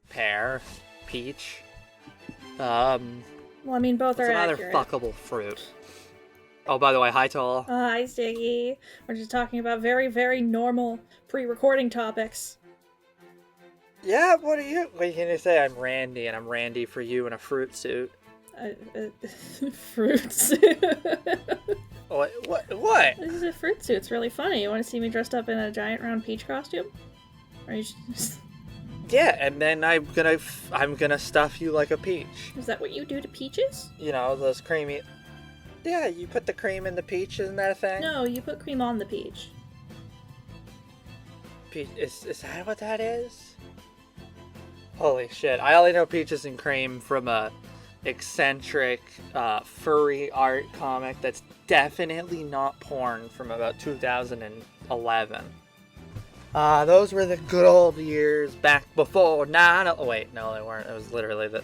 pear, peach. Well, I mean, both are another accurate. fuckable fruit. Oh, by the way, hi to all. Hi, Stiggy. We're just talking about very, very normal pre-recording topics. Yeah, what are you going to say? I'm Randy, and I'm Randy for you in a fruit suit. Fruit suit. What? This is a fruit suit. It's really funny. You want to see me dressed up in a giant round peach costume? Or you just... Yeah, and then I'm gonna stuff you like a peach. Is that what you do to peaches? You know, those creamy... Yeah, you put the cream in the peach, isn't that a thing? No, you put cream on the peach. Is that what that is? Holy shit, I only know peaches and cream from a eccentric, furry art comic that's definitely not porn from about 2011. Those were the good old years back before 9... Oh wait, no they weren't. It was literally it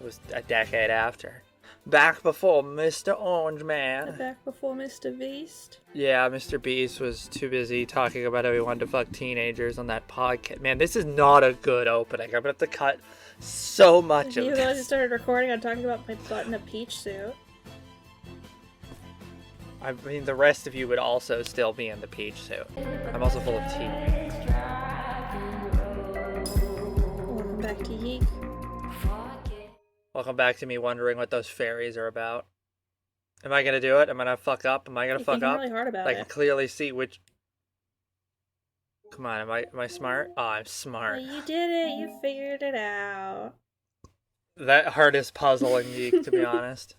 was a decade after. Back before Mr. Orange Man. Back before Mr. Beast. Yeah, Mr. Beast was too busy talking about how he wanted to fuck teenagers on that podcast. Man, this is not a good opening. I'm gonna have to cut so much of You this. guys started recording on talking about my butt in a peach suit. I mean, the rest of you would also still be in the peach suit. I'm also full of tea. Welcome back to YIIK. Welcome back to me wondering what those fairies are about. Am I gonna do it? Am I gonna fuck up? Am I gonna fuck up? Really hard about I it. can clearly see which... Come on, am I smart? Oh, I'm smart. You did it. You figured it out. That hardest puzzle in YIIK, to be honest.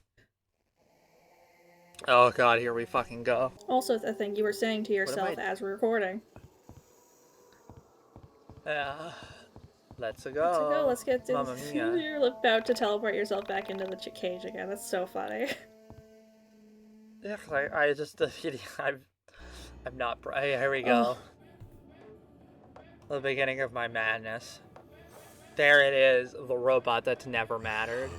Oh god, here we fucking go. Also, the thing you were saying to yourself as we're recording. Yeah. Let's go. Let's go. Let's get to Mamma mia. You're about to teleport yourself back into the cage again. That's so funny. Yeah, I just I'm not. Here we go. The beginning of my madness. There it is, the robot that never mattered.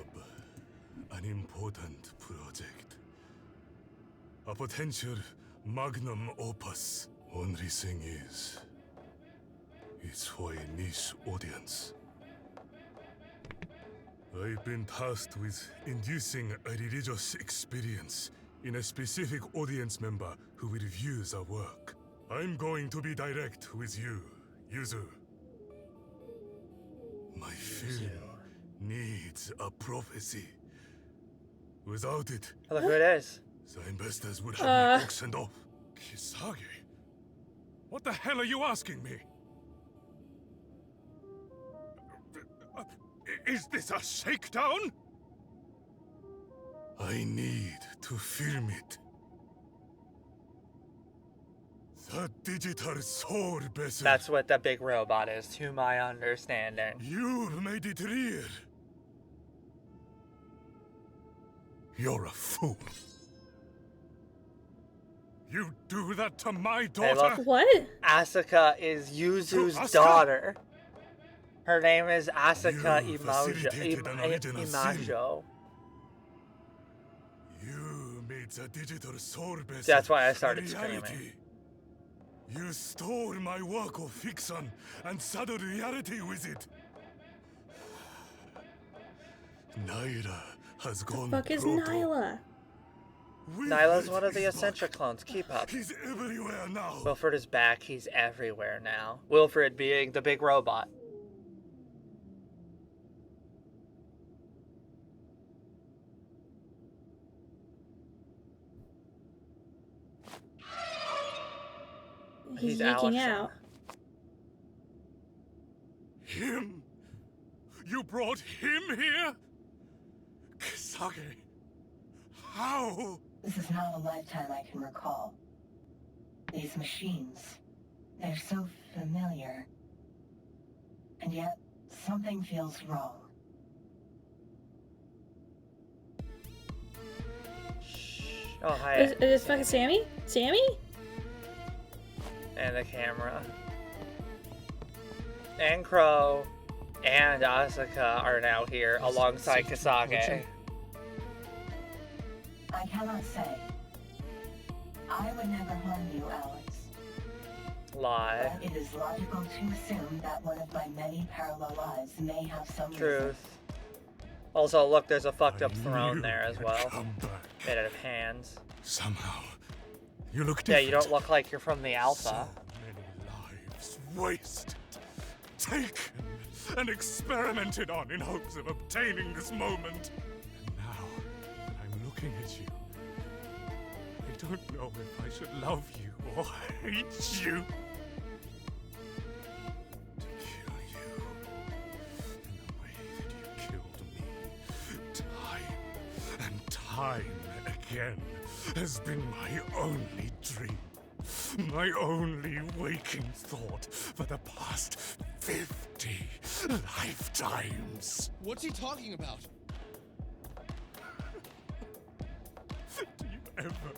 An important project. A potential magnum opus. Only thing is, it's for a niche audience. I've been tasked with inducing a religious experience in a specific audience member who will view the work. I'm going to be direct with you, Yuzu. My film needs a prophecy. Without it, Look who it is. the investors would have me auctioned off. Kisage? What the hell are you asking me? Is this a shakedown? I need to film it. The digital soul Berserk. That's what the big robot is, to my understanding. You've made it real. You're a fool. You do that to my Hey, daughter? look. What? Asuka is Yuzu's Asuka? daughter. Her name is Asuka You Imajo. facilitated an original sin. Imajo. You made the digital soul Berserk That's why I started a reality. screaming. You stole my work of fiction and saddled reality with it. Nyla has gone Fuck is proto. Nyla? Nyla's one of the Eccentric clones. Keep up. He's everywhere now. Wilfred is back. He's everywhere now. Wilfred being the big robot. He's Alex. yeeking out. Him? You brought him here? Kisage? How? This is not a lifetime I can recall. These machines, they're so familiar. And yet, something feels wrong. Oh, hi. Is this fucking Sammy? Sammy? And the camera. And Crow and Asuka are now here alongside Kisage. I cannot say. I would never harm you, Alex. Lie. But it is logical to assume that one of my many parallel lives may have some reason. Truth. Also, look, there's a fucked up I throne knew there as you'd well. come back. Made out of hands. Somehow, you look Yeah, different. you don't look like you're from the Alpha. So many lives wasted, taken, and experimented on in hopes of obtaining this moment. And now, I'm looking at you. I don't know if I should love you or hate you. To kill you in the way that you killed me, time and time again, has been my only dream. My only waking thought for the past 50 lifetimes. What's he talking about? Do you ever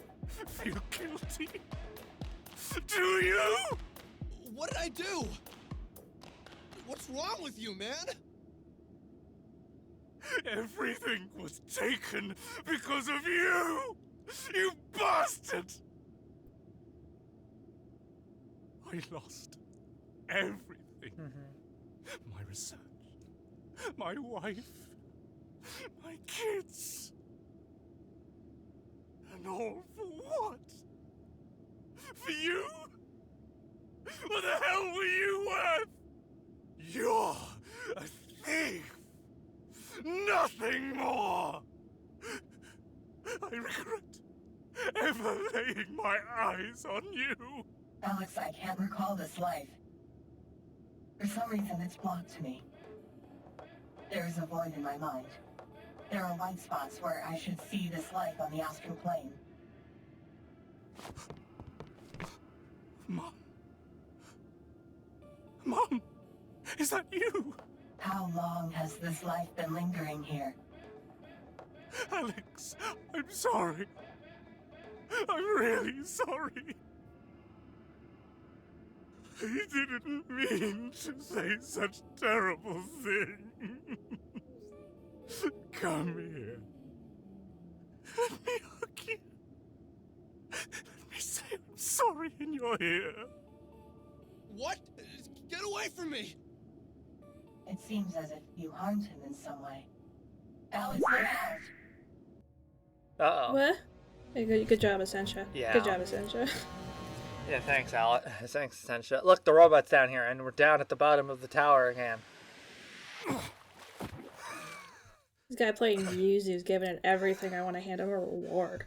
feel guilty? Do you? What did I do? What's wrong with you, man? Everything was taken because of you! You bastard! I lost everything. My research, my wife, my kids. And all for what? For you? What the hell were you worth? You're a thief. Nothing more. I regret ever laying my eyes on you. Alex, I can't recall this life. For some reason, it's blocked to me. There is a void in my mind. There are white spots where I should see this life on the astral plane. Mom? Mom? Is that you? How long has this life been lingering here? Alex, I'm sorry. I'm really sorry. I didn't mean to say such terrible things. Come here. Let me hug you. Let me say I'm sorry in your ear. What? Get away from me! It seems as if you harmed him in some way. Alex, get out! Uh-oh. What? Hey, good job, Essentia. Yeah. Good job, Essentia. Yeah, thanks, Alex. Thanks, Sentia. Look, the robot's down here, and we're down at the bottom of the tower again. This guy playing Yuzu is giving it everything. I want to hand him a reward.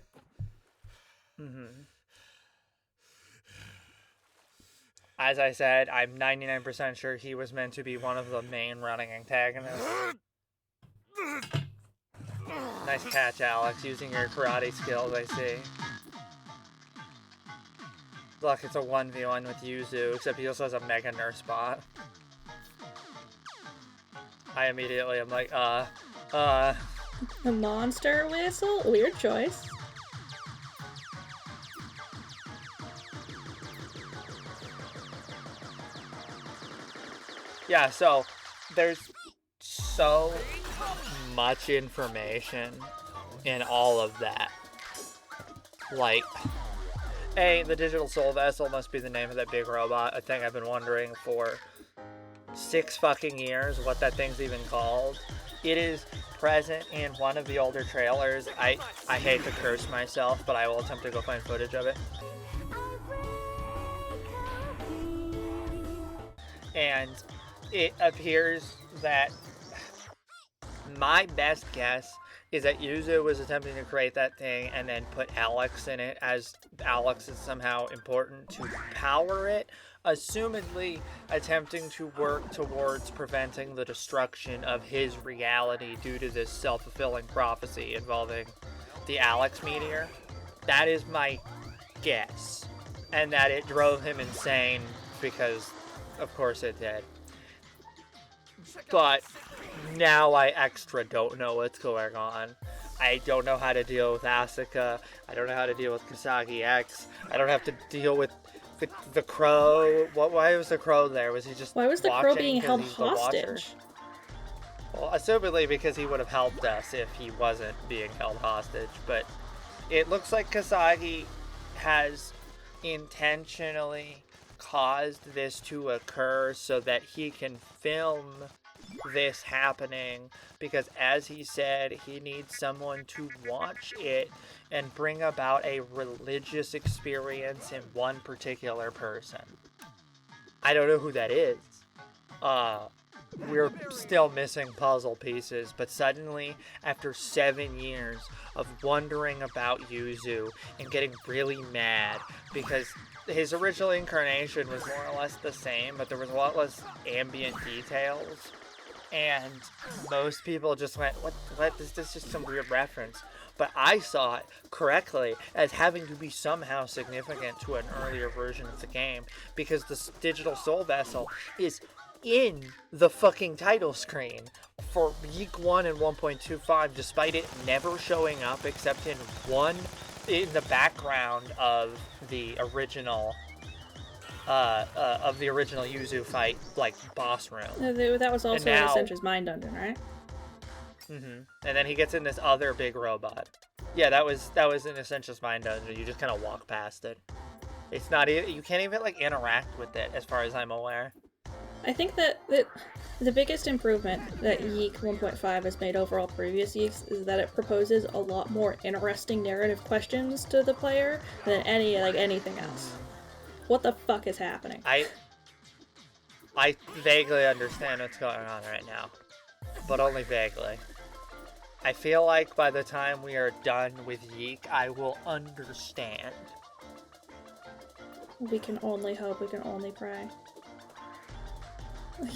As I said, I'm 99% sure he was meant to be one of the main running antagonists. Nice catch, Alex, using your karate skills, I see. Look, it's a 1v1 with Yuzu, except he also has a mega nurse bot. I immediately am like, A monster whistle? Weird choice. Yeah, so there's so much information in all of that. Like, the digital soul vessel must be the name of that big robot. I think I've been wondering for 6 fucking years what that thing's even called. It is present in one of the older trailers. I hate to curse myself, but I will attempt to go find footage of it. And it appears that my best guess is that Yuzu was attempting to create that thing and then put Alex in it, as Alex is somehow important to power it, assumedly attempting to work towards preventing the destruction of his reality due to this self-fulfilling prophecy involving the Alex meteor. That is my guess. And that it drove him insane because, of course it did. But now I extra don't know what's going on. I don't know how to deal with Asuka. I don't know how to deal with Kasagi X. I don't have to deal with the crow. Why was the crow there? Was he just Why was the crow watching being 'cause held he's the watcher? hostage? Well, assumedly because he would have helped us if he wasn't being held hostage. But it looks like Kasagi has intentionally caused this to occur so that he can film this happening, because as he said, he needs someone to watch it and bring about a religious experience in one particular person. I don't know who that is. We're still missing puzzle pieces, but suddenly, after 7 years of wondering about Yuzu and getting really mad because his original incarnation was more or less the same, but there was a lot less ambient details, and most people just went, what, this is just some weird reference. But I saw it correctly as having to be somehow significant to an earlier version of the game, because the digital soul vessel is in the fucking title screen for YIIK 1 and 1.25, despite it never showing up except in the background of the original Yuzu fight, like, boss room. That was also in Accenture's Mind Dungeon, right? And then he gets in this other big robot. Yeah, that was in Accenture's Mind Dungeon. You just kind of walk past it. It's not even, you can't even like interact with it, as far as I'm aware. I think that the biggest improvement that YIIK 1.5 has made over all previous YIIKs is that it proposes a lot more interesting narrative questions to the player than anything else. What the fuck is happening? I vaguely understand what's going on right now, but only vaguely. I feel like by the time we are done with YIIK, I will understand. We can only hope, we can only pray.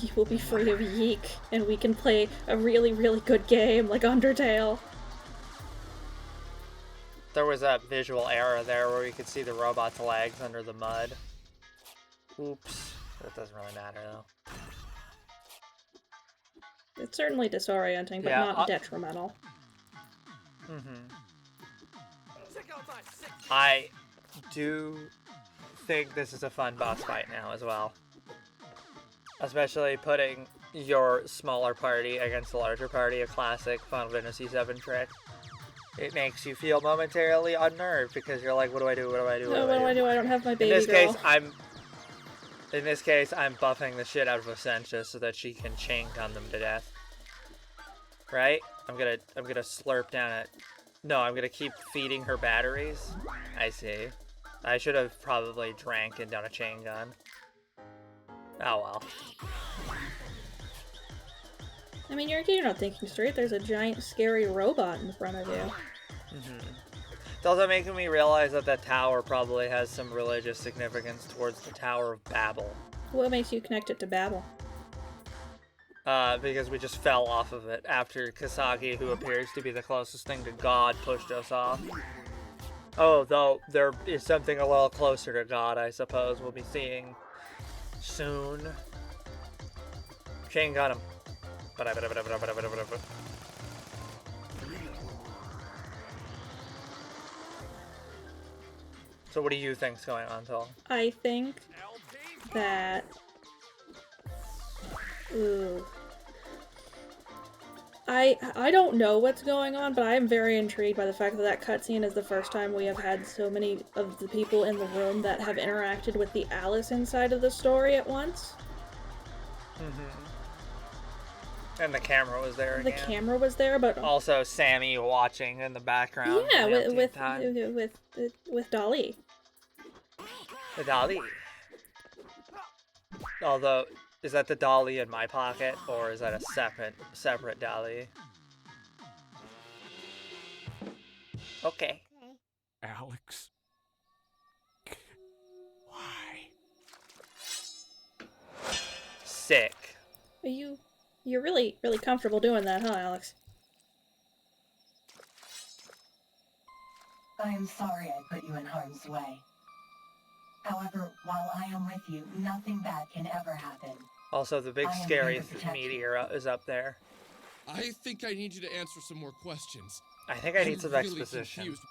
You will be free of YIIK, and we can play a really, really good game like Undertale. There was a visual error there where you could see the robot's legs under the mud. Oops. That doesn't really matter, though. It's certainly disorienting, but not detrimental. I do think this is a fun boss fight now as well. Especially putting your smaller party against the larger party, a classic Final Fantasy VII trick. It makes you feel momentarily unnerved because you're like, what do I do? What do I do? What do I do? I don't have my baby girl. In this case, I'm buffing the shit out of Essentia so that she can chink on them to death. Right? I'm gonna slurp down it. No, I'm gonna keep feeding her batteries. I see. I should have probably drank and done a chain gun. Oh well. I mean, you're not thinking straight. There's a giant, scary robot in front of you. It's also making me realize that that tower probably has some religious significance towards the Tower of Babel. What makes you connect it to Babel? Because we just fell off of it after Kasagi, who appears to be the closest thing to God, pushed us off. Oh, though there is something a little closer to God, I suppose we'll be seeing soon. Shane got him. So what do you think's going on, Tol? I think that... Ooh. I don't know what's going on, but I am very intrigued by the fact that that cutscene is the first time we have had so many of the people in the room that have interacted with the Alice inside of the story at once. And the camera was there again. The camera was there, but also Sammy watching in the background. Yeah, with Dali. The Dali. Although, is that the Dali in my pocket, or is that a separate Dali? Okay. Alex? Why? Sick. You're really, really comfortable doing that, huh, Alex? I am sorry I put you in harm's way. However, while I am with you, nothing bad can ever happen. Also, the big scary meteor is up there. I think I need you to answer some more questions. I think I need some really exposition. Confused.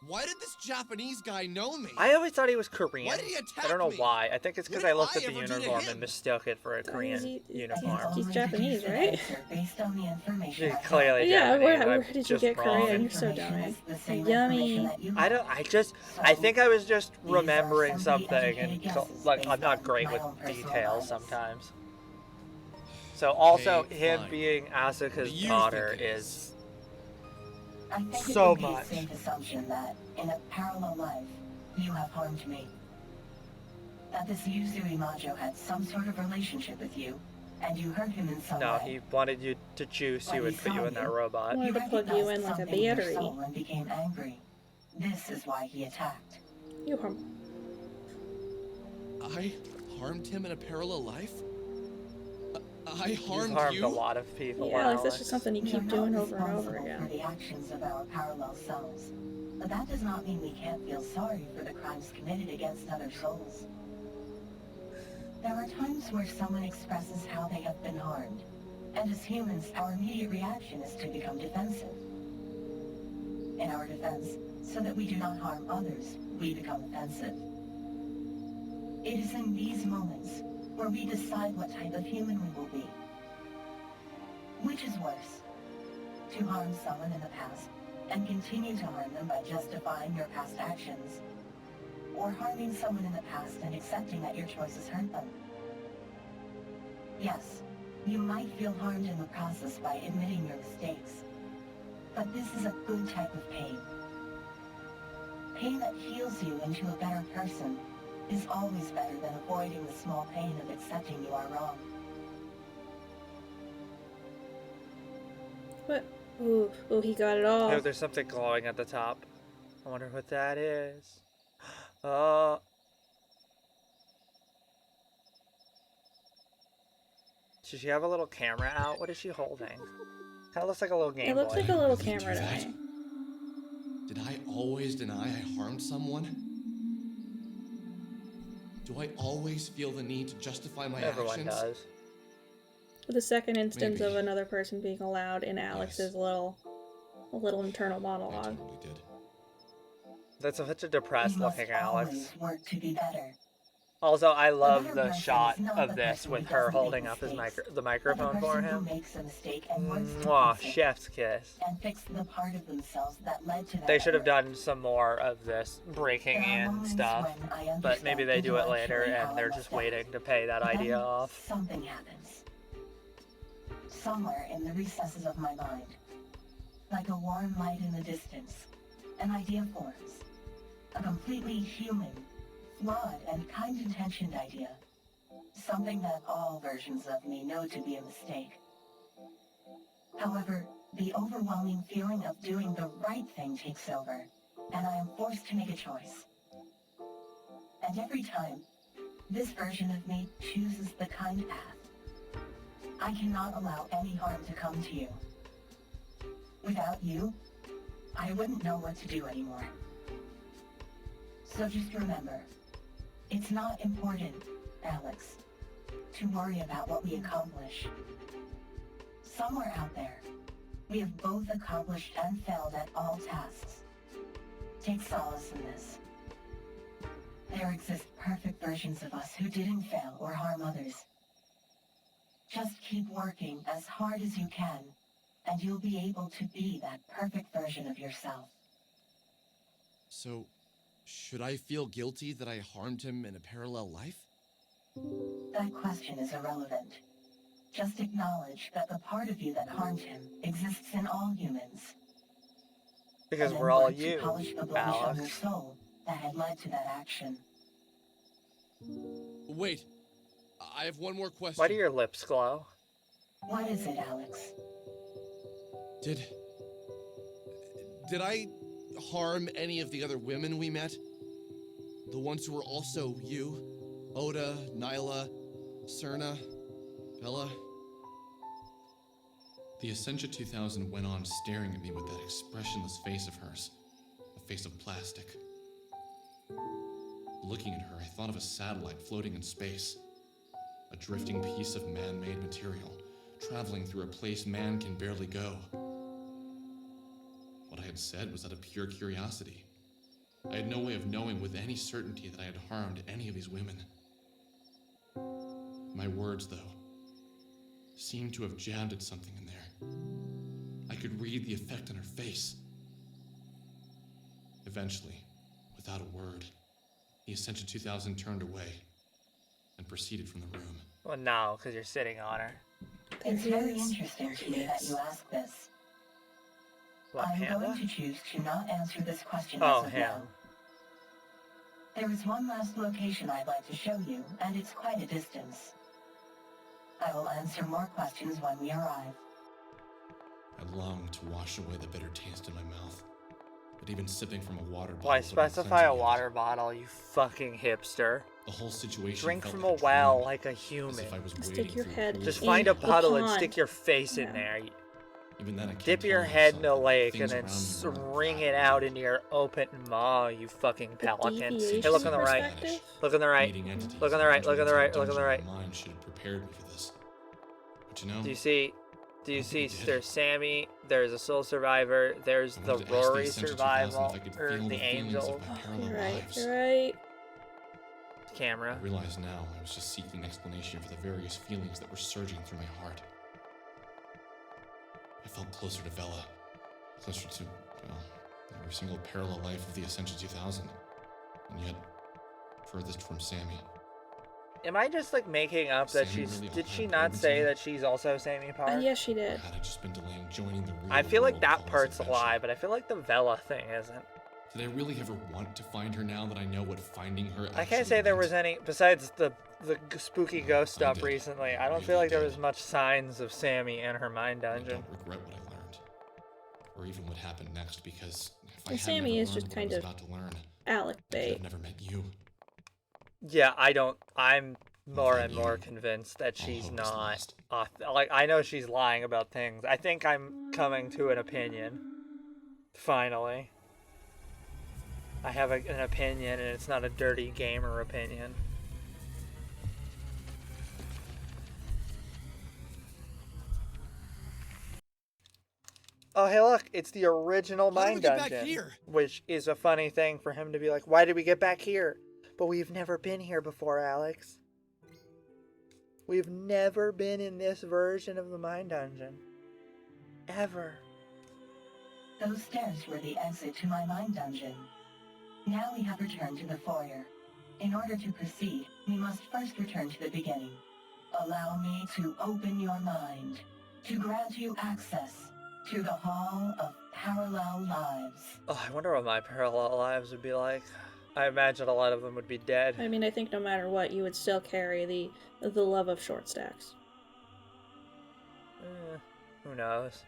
Why did this Japanese guy know me? I always thought he was Korean. Why did he attack I don't know me? why. I think it's because What I did looked I at the ever do to uniform him? and mistook it for a Korean he- uniform. He's Japanese, right? Based on the information She's I have. clearly Yeah, Japanese. where I'm did you just get wrong. Korean? You're so Information dummy. is the same Yummy. information that you I have. don't. I think I was just These are remembering simply something, educated and guesses like based I'm not on great my with own personal details bias. sometimes. So also Okay, him fine. being What Asuka's do you daughter think it is I think so it would be much. a safe assumption that, in a parallel life, you have harmed me. That this Yuzu Imajo had some sort of relationship with you, and you hurt him in some no. way. He wanted you to juice When you he and put saw you in that you, robot. Wanted to plug you in like a something in your battery. soul and became angry. This is why he attacked. You harm. I harmed him in a parallel life? I You've harmed harmed you? a lot of people, Yeah, Alex, that's Alex. just something you We are keep not doing over and over responsible for again. the actions of our parallel selves. But that does not mean we can't feel sorry for the crimes committed against other souls. There are times where someone expresses how they have been harmed, and as humans, our immediate reaction is to become defensive. In our defense, so that we do not harm others, we become offensive. It is in these moments where we decide what type of human we will be. Which is worse? To harm someone in the past and continue to harm them by justifying your past actions, or harming someone in the past and accepting that your choices hurt them. Yes, you might feel harmed in the process by admitting your mistakes, but this is a good type of pain. Pain that heals you into a better person is always better than avoiding the small pain of accepting you are wrong. What? Ooh, he got it all. Oh, there's something glowing at the top. I wonder what that is. Oh. Does she have a little camera out? What is she holding? Kind of looks like a little Game It looks Boy. like a little Really camera do to that? me. Did I always deny I harmed someone? Do I always feel the need to justify my Everyone actions? does. The second instance Maybe. of another person being allowed in Alex's little internal I monologue. totally did. That's such a You depressed must looking Alex. always work to be better. Also, I love better the person shot is not of the this person with who her doesn't holding make up his mistakes, the but microphone the for person who him. makes a mistake and works to Mwah, fix it, chef's kiss. and fix the part of themselves that led to that They should have error. done some more of this breaking There are in moments stuff, when I but maybe understand they do it later intellectually how and I they're must just act. waiting to pay that But then idea off. something happens. Somewhere in the recesses of my mind, like a warm light in the distance, an idea forms. A completely human, flawed, and kind-intentioned idea. Something that all versions of me know to be a mistake. However, the overwhelming feeling of doing the right thing takes over, and I am forced to make a choice. And every time, this version of me chooses the kind path. I cannot allow any harm to come to you. Without you, I wouldn't know what to do anymore. So just remember, it's not important, Alex, to worry about what we accomplish. Somewhere out there, we have both accomplished and failed at all tasks. Take solace in this. There exist perfect versions of us who didn't fail or harm others. Just keep working as hard as you can, and you'll be able to be that perfect version of yourself. So, should I feel guilty that I harmed him in a parallel life? That question is irrelevant. Just acknowledge that the part of you that harmed him exists in all humans. Because And then we're all work to you, polish the blemish on your Alex. soul that had led to that action. Wait, I have one more question. Why do your lips glow? What is it, Alex? Did I harm any of the other women we met? The ones who were also you? Oda, Nyla, Serna, Bella? The Essentia 2000 went on staring at me with that expressionless face of hers, a face of plastic. Looking at her, I thought of a satellite floating in space, a drifting piece of man-made material, traveling through a place man can barely go. What I had said was out of pure curiosity, I had no way of knowing with any certainty that I had harmed any of these women. My words, though, seemed to have jabbed at something in there. I could read the effect on her face. Eventually, without a word, the Ascension 2000 turned away and proceeded from the room. Well, no, because you're sitting on her. It's very interesting to me that you ask this. What, I'm Panda? going to choose to not answer this question Oh, as of him. now. There is one last location I'd like to show you, and it's quite a distance. I will answer more questions when we arrive. I longed to wash away the bitter taste in my mouth, but even sipping from a water bottle Why wouldn't specify a cleanse me of water bottle, you fucking hipster? it. The whole situation Drink felt from like a well dream, like a as human. if I was Stick wading your through head pools. Just in find a the puddle and pond. stick your face in Yeah. there. Even then, I can't Dip your tell head myself in a that lake and things then around me weren't wring bad it out for into your open maw, you fucking The pelican. deviation Hey, look on the right. perspective? Look on the right. Meeting entities Look on the right. and Look on the entering right. into a Look on the dungeon right. in my mind should have prepared me for this. But you know, Do you see? Do you I see? think it did. There's Sammy. There's a soul survivor. There's I the wanted to ask the Rory Ascension 2000 survival if I could or feel the the feelings angel of my parallel You're right, lives. you're right. camera. I realize now I was just seeking an explanation for the various feelings that were surging through my heart. I felt closer to Vela, closer to, well, every single parallel life of the Ascension 2000, and yet furthest from Sammy. Am I just like making up that Sammy she's? really Did all she had not Urban say Team? that she's also Sammy Park? Yes, she Or did. had I just been delaying joining the real I feel like world that Vela's part's a adventure? lie, but I feel like the Vela thing isn't. Did I really ever want to find her now that I know what finding her I actually can't say there meant? was any besides the spooky ghost I stuff did. recently. I don't Really feel like there did. was much signs of Sammy in her mind I dungeon. don't regret what I learned, or even what happened next, because if I And hadn't Sammy ever is just learned what I kind was of about to learn, Alec I could bait. have never met you. Yeah, I don't. I'm more Without and more you, convinced that all she's hope is not. lost. Like I know she's lying about things. I think I'm coming to an opinion. Finally, I have an opinion, and it's not a dirty gamer opinion. Oh, hey, look, it's the original How did we mine get back dungeon. here? Which is a funny thing for him to be like, why did we get back here? But we've never been here before, Alex. We've never been in this version of the mine dungeon. Ever. Those stairs were the exit to my mine dungeon. Now we have returned to the foyer. In order to proceed, we must first return to the beginning. Allow me to open your mind, to grant you access to the Hall of Parallel Lives. Oh, I wonder what my parallel lives would be like. I imagine a lot of them would be dead. I mean, I think no matter what, you would still carry the love of short stacks. Who knows?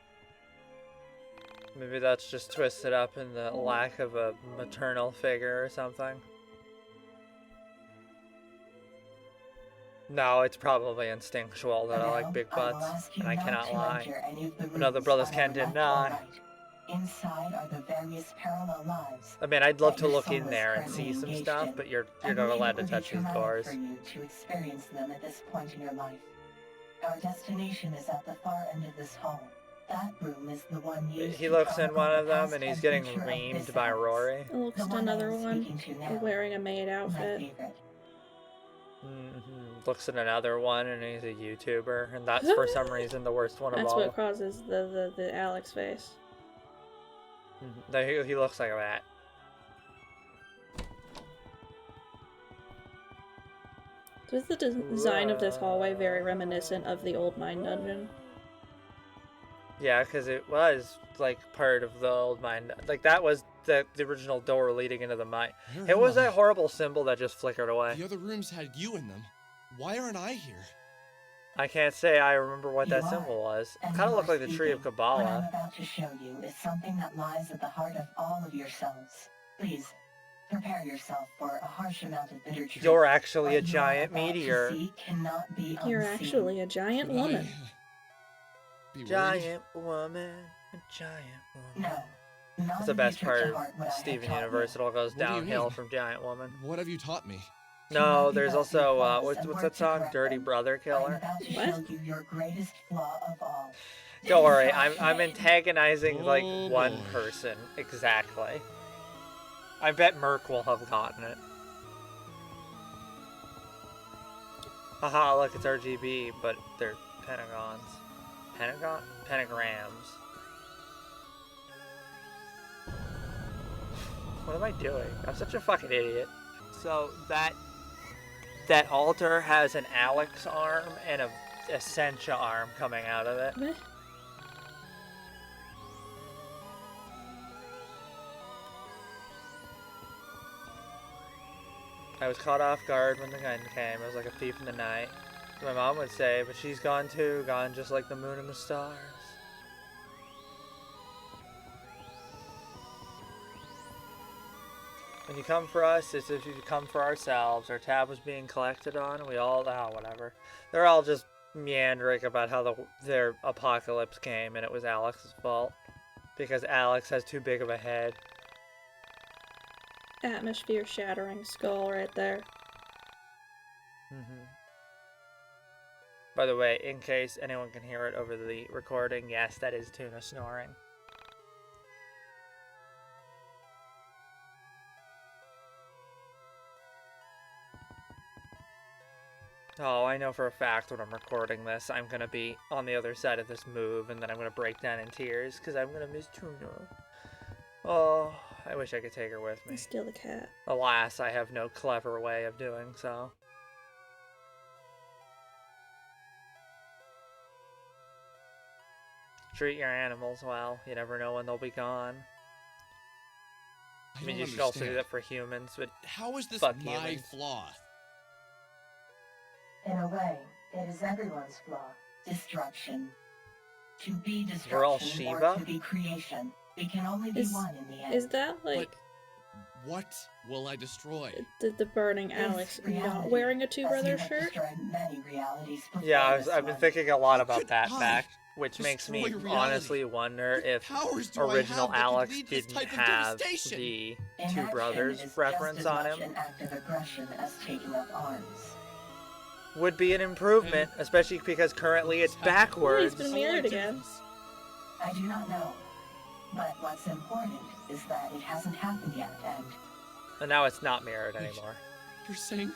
Maybe that's just twisted up in the lack of a maternal figure or something. No, it's probably instinctual that I like big butts, and I cannot lie. But other brothers can deny. Inside are the various parallel lives. I mean, I'd love that to your look soul in is there and currently see some engaged stuff, in. but you're I not believe allowed it to would touch be these traumatic doors. for you to experience them at this point in your life. Our destination is at the far end of this hall. That room is the one used He to looks in chronicle one the of them, past and he's and getting future of reamed this by house. Rory. Looks The at one I another am one speaking to now. wearing a maid My outfit. favorite. Looks at another one, and he's a YouTuber, and that's for some reason the worst one of That's all. what causes the Alex face. He looks like that. So is the design of this hallway very reminiscent of the old mine dungeon? Yeah, because it was like part of the old mine. Like that was the original door leading into the mine. Where It am was I? that horrible symbol that just flickered away. The other rooms had you in them. Why aren't I here? I can't say I remember what You that are, symbol was. It and kind of you looked are like the tree of speaking. What I'm Kabbalah. about to show you is something that lies at the heart of all of yourselves. Please, prepare yourself for a harsh amount of bitter truth. You're actually a What you are giant about to meteor. see cannot be You're unseen. actually a giant Should woman. I be worried? Giant woman, a giant woman. No. Not That's the if best you took to part heart what I of have Steven taught Universe. It all goes What do you downhill mean? from Giant Woman. What have you taught me? No, To there's recognize your also flaws what's and that work to song? correct Dirty them. Brother I'm Killer. about to What? show you your greatest flaw of all. Don't worry, I'm antagonizing like Oh, one boy. person exactly. I bet Merc will have gotten it. Haha, look, it's RGB, but they're pentagons. Pentagrams. What am I doing? I'm such a fucking idiot. So that altar has an Alex arm and a Essentia arm coming out of it. Meh. I was caught off guard when the gun came. I was like a thief in the night. My mom would say, but she's gone too, gone just like the moon and the stars. When you come for us, it's as if you come for ourselves. Our tab was being collected on, and we all, whatever. They're all just meandering about how their apocalypse came, and it was Alex's fault. Because Alex has too big of a head. Atmosphere shattering skull right there. By the way, in case anyone can hear it over the recording, yes, that is Tuna snoring. Oh, I know for a fact when I'm recording this, I'm gonna be on the other side of this move, and then I'm gonna break down in tears, because I'm gonna miss Tuna. Oh, I wish I could take her with me. And steal the cat. Alas, I have no clever way of doing so. Treat your animals well. You never know when they'll be gone. I mean, you should also do that for humans, but how is this fuck my humans. flaw? In a way, it is everyone's flaw. Destruction. To be destruction We're all or Shiva? to be creation. We can only be one in the end. Is that like What will I destroy? the burning This Alex reality, not wearing a Two as you Brothers have shirt? destroyed many realities before yeah, this I've been one. thinking a lot How about could that I fact, which makes me destroy reality? honestly wonder What if powers do I original have that could Alex lead this didn't type of have devastation? the Inaction Two Brothers is reference just as on much him. an act of aggression as taking up arms. Would be an improvement, especially because currently it's backwards. He's been mirrored again. I do not know. But what's important is that it hasn't happened yet, And now it's not mirrored anymore. You're saying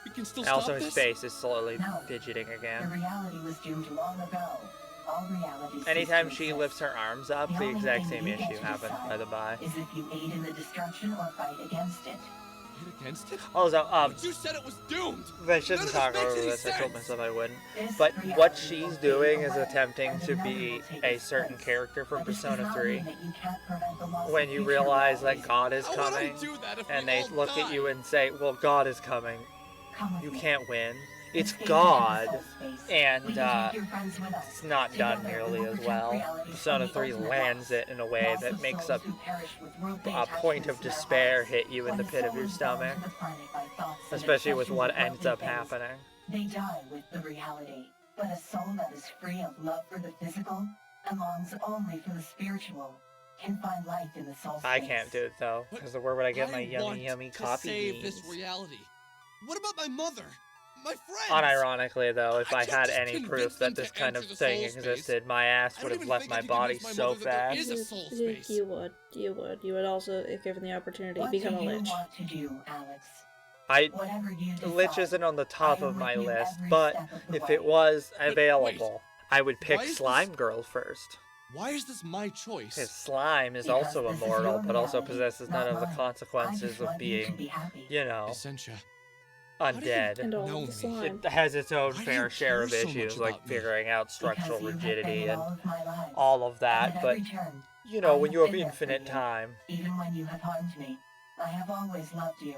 we can still And stop also his this? face is slowly No. fidgeting the again. reality was doomed long ago. All realities cease Anytime to she exist. lifts her arms up, The the only exact thing same you get issue to happened, decide by the by. is if you aid in the destruction or fight against it. Fight against it? Also, But you said it was doomed! I shouldn't None talk of this makes over any this, I told sense. myself I wouldn't. This But reality what will she's fade doing is away, attempting and to another be will take a its certain place. character from But this does Persona not 3. mean that you can't prevent the loss When of you future realize that realities. God is How would I coming, do that if and we they all look at die? you and say, well, God is coming. Come with You me. can't win. It's Escape into the God. soul space. And, We can take your friends with us. It's not done Together, nearly we will as protect well. realities Persona from the 3 ultimate lands loss. it in a way Loss that of makes souls a who perish with worldly point attachments of in their despair hearts. hit you in When the the pit of soul your is bound stomach. to the planet by thoughts and Especially with obsessions what of ends worldly up things, happening. They die with the reality. But a soul that is free of love for the physical and longs only for the spiritual can find life in the soul space. I can't do it though, But because where would I get my want yummy to coffee save beans? this reality. What about my mother? My friends? Unironically though, if I I can't had just any convince proof them that this to kind of enter the thing soul space. existed, my ass I would don't have even left think I my could body convince my so mother that there fast. is a soul You space. would. You would also, if given the opportunity, What become do a you lich. want to do, Alex? I Whatever you decide, Lich isn't on the top I am of with my you list, every but step of the if way. it was wait. available, I would pick Why is Slime this- Girl first. Why is this my choice? His slime is Because also this is immortal, your but also reality, possesses none not of the mine. I consequences just of want you to being, be happy. you know, Essentia. undead. And all know of the me. slime. It has its own Why do fair you share of care so much issues, like about me? figuring out structural Because you have been rigidity in and all of my lives. all of And that, at but, every turn, you know, I when have you have been there for infinite you. time, even when you have harmed me, I have always loved you.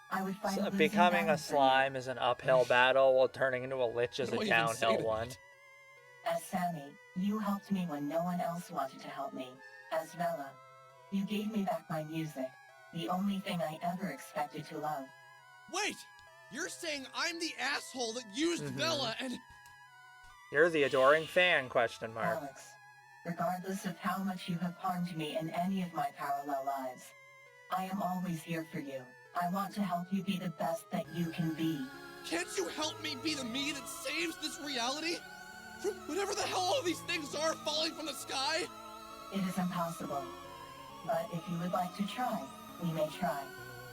I would fight a losing becoming battle a for you. slime is an uphill battle, while turning into a lich is How a do I even say downhill that? one. As Sammy, you helped me when no one else wanted to help me. As Vela, you gave me back my music, the only thing I ever expected to love. Wait! You're saying I'm the asshole that used Mhm. Bella and... You're the adoring fan, question mark. Alex, regardless of how much you have harmed me in any of my parallel lives, I am always here for you. I want to help you be the best that you can be. Can't you help me be the me that saves this reality? From whatever the hell all these things are falling from the sky? It is impossible. But if you would like to try, We may try.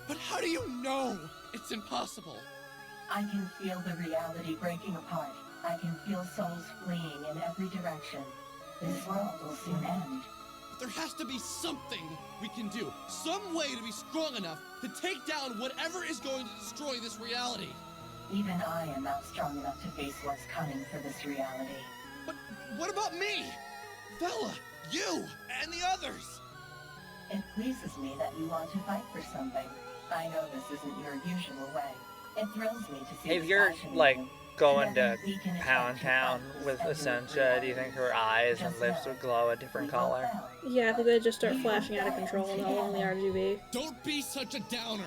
But how do you know it's impossible? I can feel the reality breaking apart. I can feel souls fleeing in every direction. This world will soon end. But there has to be something we can do. Some way to be strong enough to take down whatever is going to destroy this reality. Even I am not strong enough to face what's coming for this reality. But what about me? Bella, you, and the others. It pleases me that you want to fight for something. I know this isn't your usual way. It thrills me to see If this you're passion in like you. going to Together we can Pound attempt to Town fight with this Essentia, do you endless think her eyes and Just lips know, would glow a different we both color? fell. Yeah, I think they just start flashing out of control and all on the RGB. Don't be such a downer.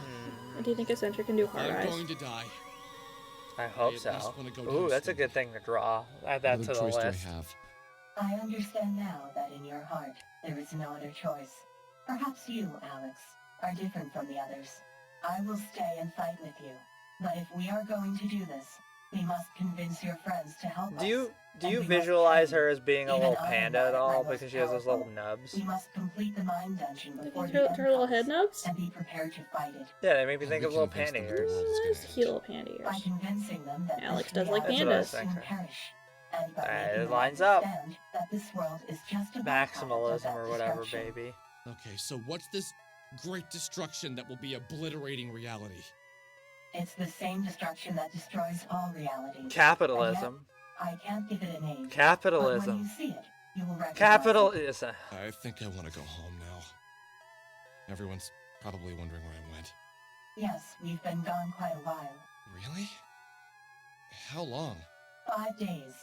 Do you think Eccentric can do hard I'm eyes? going to die. I hope I at so. least wanna go Ooh, down that's a slowly. good thing to draw. Add that What to other the choice list. do I have? I understand now that in your heart, there is no other choice. Perhaps you, Alex, are different from the others. I will stay and fight with you. But if we are going to do this, we must convince your friends to help us. Do you And we must visualize train. her as being a Even little I am panda not at at my all most because she has those little powerful. nubs? We must complete the mine dungeon before the Her, end her little comes, head nubs? and be prepared to fight it. Yeah, they make me How think do of we little convince panda them that the ears. world is There's gonna cute end? little panda By ears. convincing them that Alex this does like reality pandas. will soon That's what I was perish. And by It making them lines up. understand that this world is just a byproduct of Maximalism that or whatever, destruction. baby. Okay, so what's this great destruction that will be obliterating reality? It's the same destruction that destroys all reality. Capitalism. I can't give it a name. But when you Capitalism. see it, you will recognize it. Capitalism. I think I want to go home now. Everyone's probably wondering where I went. Yes, we've been gone quite a while. Really? How long? 5 days,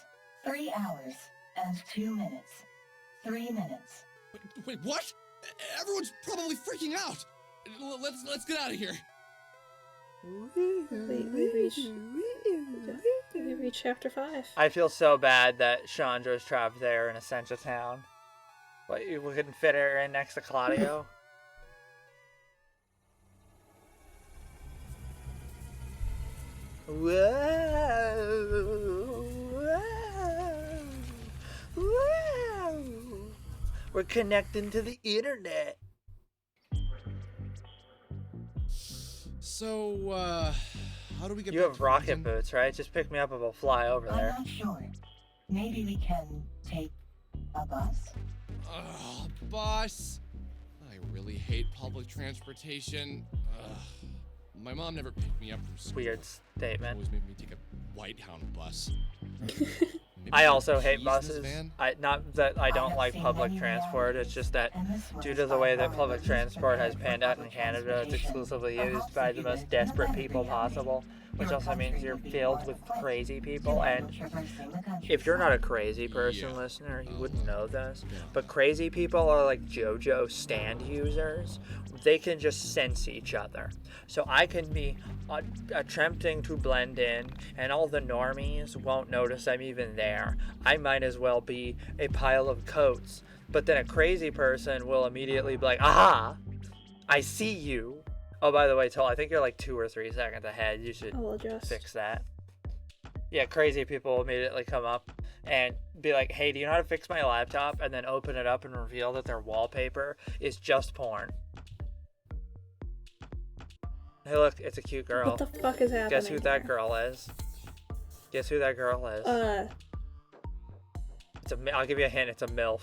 3 hours, and 2 minutes. 3 minutes. Wait, what? Everyone's probably freaking out. Let's get out of here. We reached chapter 5. I feel so bad that Chandra's trapped there in Essentia Town. What, we couldn't fit her in next to Claudio? Whoa, whoa, whoa. We're connecting to the internet. So, how do we get You back have to rocket Arlington? boots, right? Just pick me up and we'll fly over I'm there. not sure. Maybe we can take a bus? Ugh, bus. I really hate public transportation. Ugh. My mom never picked me up from school. Weird She statement. always made me take a White Hound bus. Maybe I there are also hate keys in this buses. van? Not that I don't have like seen public many transport, it's realities, just that and this one due is to the by way that far public the least transport has prepared panned for out in public Canada, it's transportation. exclusively Perhaps used by if the you most lived in a desperate better people reality, possible, which your also means country you're would be filled more with of a place. crazy people. Still And traversing the if you're not a countryside. crazy person, Yeah. listener, you Oh. wouldn't know this. Yeah. But crazy people are like JoJo stand users. They can just sense each other. So I can be attempting to blend in, and all the normies won't notice I'm even there. I might as well be a pile of coats. But then a crazy person will immediately be like, aha, I see you. Oh, by the way, Toll, I think you're like 2 or 3 seconds ahead. You should I'll adjust. fix that. Yeah, crazy people will immediately come up and be like, hey, do you know how to fix my laptop? And then open it up and reveal that their wallpaper is just porn. Hey, look, it's a cute girl. What the fuck is happening? Guess who that here? girl is? Guess who that girl is? I'll give you a hint. It's a MILF.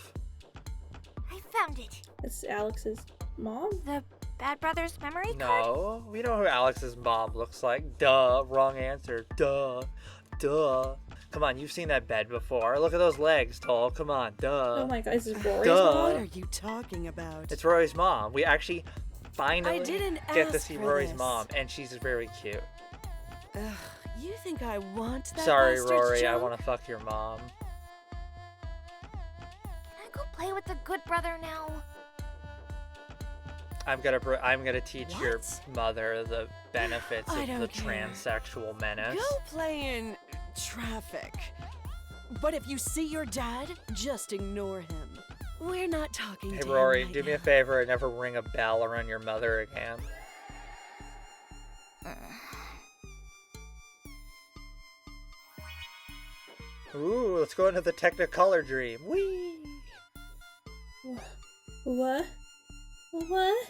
I found it. It's Alex's mom? The Bad Brothers memory card? No, we know who Alex's mom looks like. Duh. Wrong answer. Duh. Duh. Come on, you've seen that bed before. Look at those legs, Toll. Come on. Duh. Oh my god, is this Rory's Duh. mom? What are you talking about? It's Rory's mom. We actually finally I didn't get to ask see for Rory's this. mom, and she's very cute. Ugh, you think I want that Sorry, bastard's Rory, I junk? want to fuck your mom. Can I go play with the good brother now? I'm gonna teach your What? mother the benefits I of the don't care. transsexual menace. Go play in traffic. But if you see your dad, just ignore him. We're not talking Hey to him Rory, right do me a now. favor and never ring a bell around your mother again. Ooh, let's go into the Technicolor dream. Whee! What? What?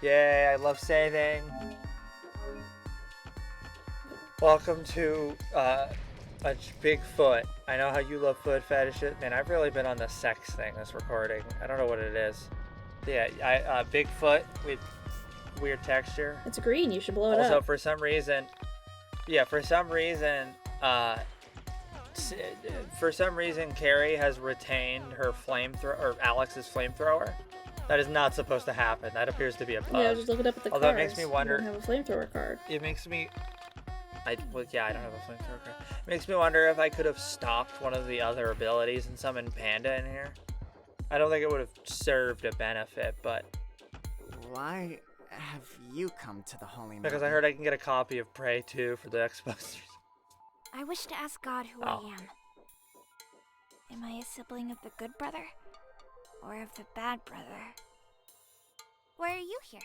Yay, I love saving. Welcome to a Bigfoot. I know how you love foot fetishes. Man, I've really been on the sex thing this recording. I don't know what it is. Yeah, Bigfoot with weird texture. It's green. You should blow it Also, up. for some reason, Carrie has retained her flamethrower, or Alex's flamethrower. That is not supposed to happen. That appears to be a bug. Yeah, just look it up at the Although cards. it makes me wonder. You don't have a flamethrower card. It makes me. I don't have a flamethrower card. It makes me wonder if I could have stopped one of the other abilities and summoned Panda in here. I don't think it would have served a benefit, but Why have you come to the Holy because I Mountain? heard I can get a copy of Prey 2 for the Xbox. I wish to ask God who I am. Am I a sibling of the good brother? Or of the bad brother? Why are you here?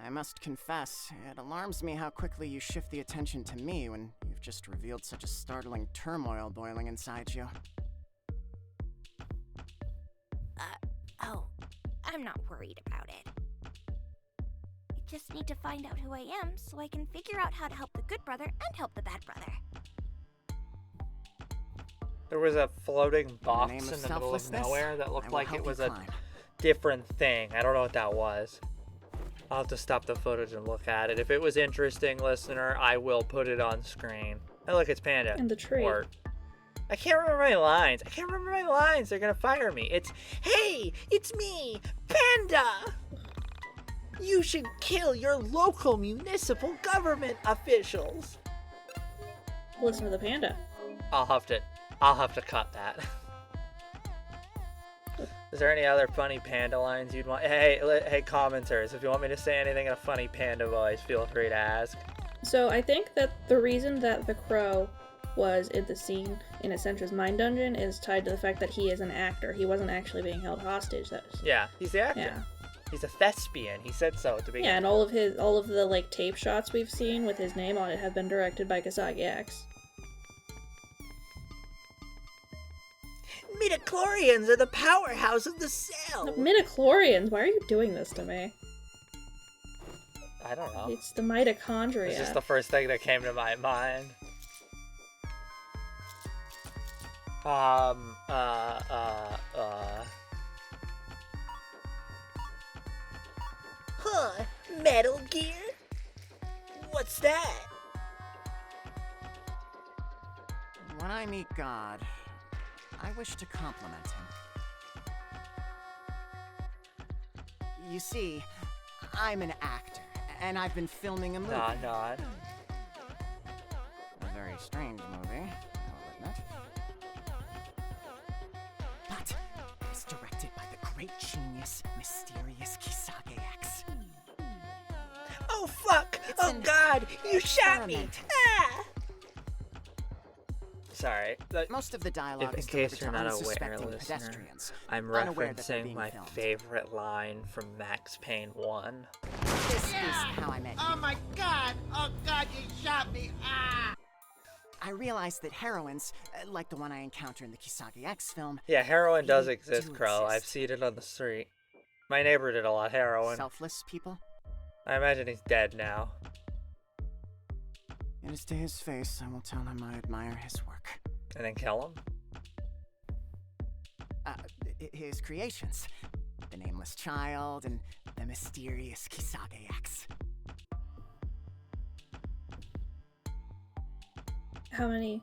I must confess, it alarms me how quickly you shift the attention to me when you've just revealed such a startling turmoil boiling inside you. Oh, I'm not worried about it. I just need to find out who I am so I can figure out how to help the good brother and help the bad brother. There was a floating box name in of the middle of selflessness, nowhere that I looked will like help it you was a climb. different thing. I don't know what that was. I'll have to stop the footage and look at it. If it was interesting, listener, I will put it on screen. Oh, look, it's Panda. And the tree. Or, I can't remember my lines. They're gonna fire me. It's, hey, it's me, Panda! You should kill your local municipal government officials. Listen to the panda. I'll have to cut that. Is there any other funny panda lines you'd want? Hey, commenters, if you want me to say anything in a funny panda voice, feel free to ask. So I think that the reason that the crow was in the scene in Essentra's mind dungeon is tied to the fact that he is an actor. He wasn't actually being held hostage. Yeah, he's the actor. Yeah. He's a thespian. He said so at the beginning. Yeah, and all of the like tape shots we've seen with his name on it have been directed by Kisagi X. Midichlorians are the powerhouse of the cell. Midichlorians, why are you doing this to me? I don't know. It's the mitochondria. It's just the first thing that came to my mind. Huh, Metal Gear? What's that? When I meet God, I wish to compliment him. You see, I'm an actor, and I've been filming a movie. Nod. A very strange movie, I'll admit. But it's directed by the great genius, mysterious Kisage X. Oh fuck! It's Oh an god! You shot me! experiment. Ah! Sorry. Most of the dialogue In is case delivered you're to not aware, unsuspecting listener, pedestrians, I'm unaware that they're referencing being my filmed. favorite line from Max Payne 1. This is how I met you. Oh my god! Oh god, you shot me! Ah! I realized that heroines, like the one I encounter in the Kisage X film, Yeah, heroin does really exist, do Crow. I've exist. seen it on the street. My neighbor did a lot of heroin. Selfless people. I imagine he's dead now. It is to his face I will tell him I admire his work. And then kill him? His creations. The Nameless Child and the mysterious Kisage X. How many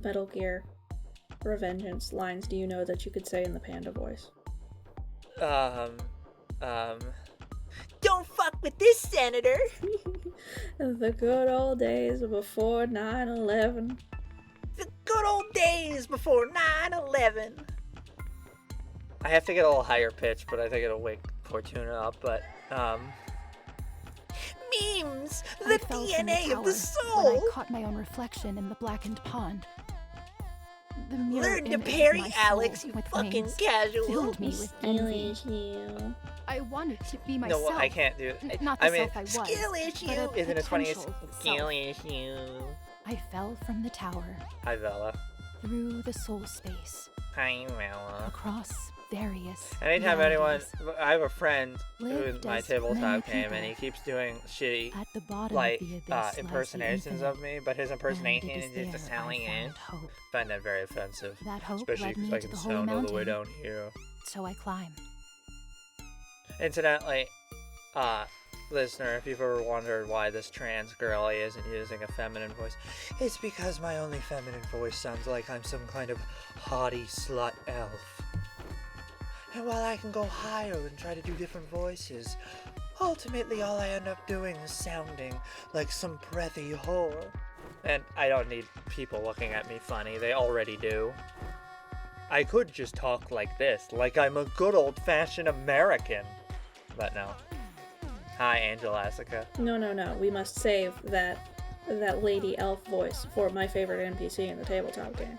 Metal Gear Revengeance lines do you know that you could say in the panda voice? Don't fuck with this, Senator! The good old days before 9/11. The good old days before 9/11. I have to get a little higher pitch, but I think it'll wake Fortuna up, but, Memes! The I fell from DNA of the tower soul! When I caught my own reflection in the blackened pond. The mirror Learn to image of parry, my Alex, soul you with fucking wings casual! filled me with envy. you. I wanted to be No, myself. I can't do it. Not the I mean, self I was, skill but issue a isn't as funny as potential skill self. issue. I fell from the tower Hi, Bella. through the soul space, Hi, Bella. across various Anytime anyone, realities. I have a friend Lived who's my as many tabletop game, people. and he keeps doing shitty, At the bottom like, of the abyss lies the impersonations infinite, of me, but his impersonation and it is is just there I Italian. found hope. Find that very offensive, That hope especially led me because I to can the holy sound all the way mountain. down here. So I climb. Incidentally, listener, if you've ever wondered why this trans girlie isn't using a feminine voice, it's because my only feminine voice sounds like I'm some kind of haughty slut elf. And while I can go higher and try to do different voices, ultimately all I end up doing is sounding like some breathy whore. And I don't need people looking at me funny, they already do. I could just talk like this, like I'm a good old-fashioned American. But no. Hi, Angelassica. No. We must save that lady elf voice for my favorite NPC in the tabletop game.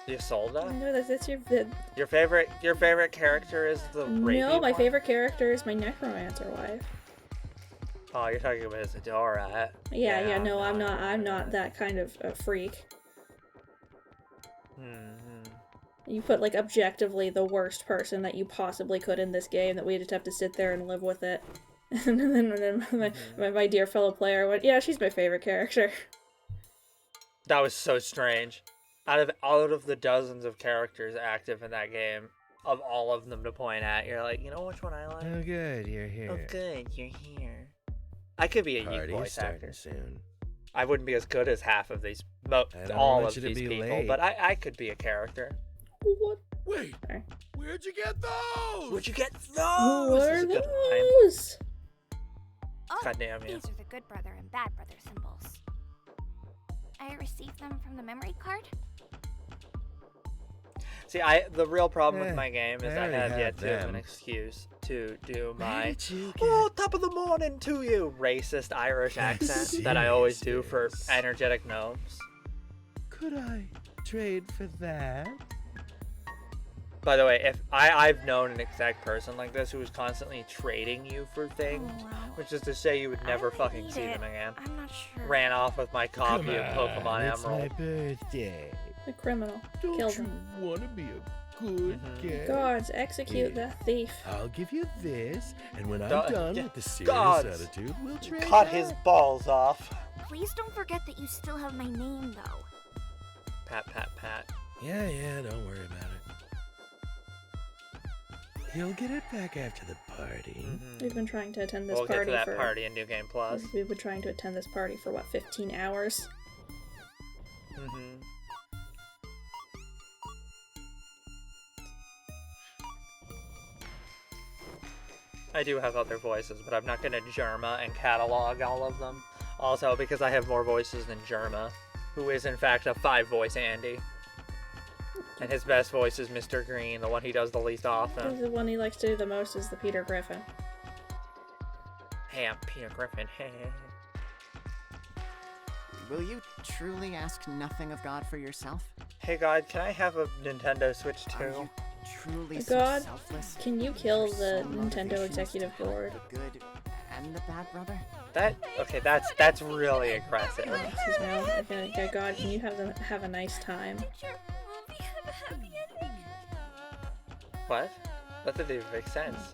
Isolda? No, that's Your favorite character is the rapey No, my one? favorite character is my necromancer wife. Oh, you're talking about Isadora. Yeah, no, I'm not that kind of a freak. You put, like, objectively the worst person that you possibly could in this game that we just have to sit there and live with it. And then my dear fellow player went, yeah, she's my favorite character. That was so strange. Out of the dozens of characters active in that game, of all of them to point at, you're like, you know which one I like? Oh, good, you're here. Oh, good, you're here. I could be a YIIK voice actor. Soon. I wouldn't be as good as half of these, don't all want of you to these be people, late. but I could be a character. What? Wait, where'd you get those? Where'd you get those? What This are is a good those? Oh, God damn you. these are the good brother and bad brother symbols. I received them from the memory card. See, the real problem with my game is I I already have have yet to have an them. excuse to do my did you "Oh, top of the morning to you" racist Irish accent that I always do for energetic gnomes. Could I trade for that? By the way, if I've known an exact person like this who was constantly trading you for things, which is to say you would never fucking need see it. them again. I'm not sure. Ran off with my copy of Pokemon It's Emerald. my birthday. The criminal. Don't Killed you him. want to be a good guy? Guards, execute Here. that thief. I'll give you this, and when I'm Duh, done yeah, with the serious gods. attitude, we'll trade Cut back. his balls off. Please don't forget that you still have my name, though. Pat, pat, pat. Yeah, don't worry about it. You'll get it back after the party. We've been trying to attend this We'll get party to that for party in New Game Plus. We've been trying to attend this party for what, 15 hours? I do have other voices, but I'm not gonna Germa and catalog all of them. Also, because I have more voices than Germa, who is in fact a 5-voice Andy. And his best voice is Mr. Green, the one he does the least often. The one he likes to do the most is the Peter Griffin. Hey, I'm Peter Griffin. Hey. Will you truly ask nothing of God for yourself? Hey God, can I have a Nintendo Switch Are too? you truly God, so selfless? can you kill the Nintendo executive board? The good and the bad brother? Okay, that's really aggressive. Excuse me, okay, God, can you have a nice time? What? That didn't even make sense.